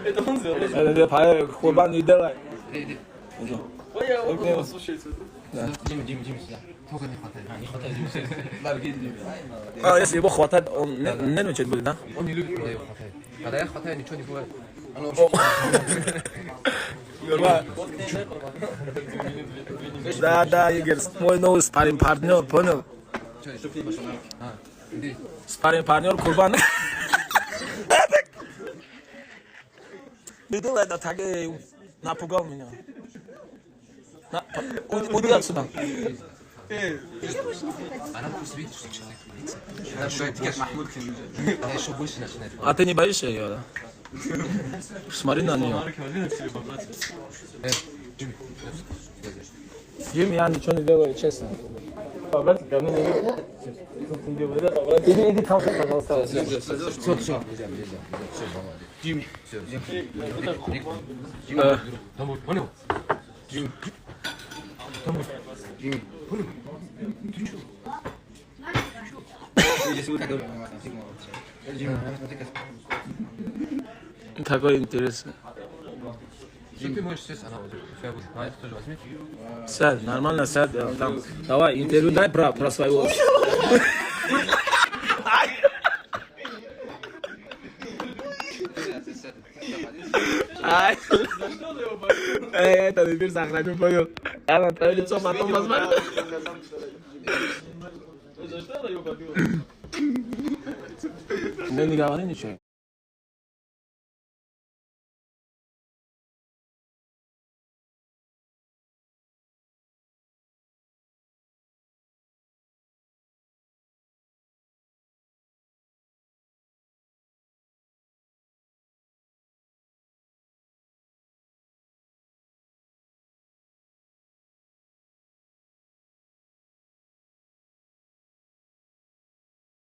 Это пая курбан не делай. Дим, сюда. Только не хватает. Если его хватает, он не начнет будет, да? Он не любит, когда его хватает. Когда я хватаю, ничего не бывает. Да, Игорь, мой новый спарринг партнер, понял? Спарринг партнер Курбан. Видел это, так и напугал меня. Уйди отсюда. Она просто видит, что человек боится. Она еще больше начинает. А ты не боишься ее, да? Смотри на нее. Джимми, я ничего не делаю, честно. Иди там, пожалуйста. Все, нельзя. Джимми. Все. Домой, понял? Джимми. Домой. Джимми, понял? Ты что? Такой интересный. Что ты можешь сесть, она вот у тебя будет. А это тоже возьми. Сядь, нормально сядь. Там. Давай, интервью дай про своего. Ай. Это теперь сохраню, понял. Она твое лицо потом посмотрит. Ну не говори ничего.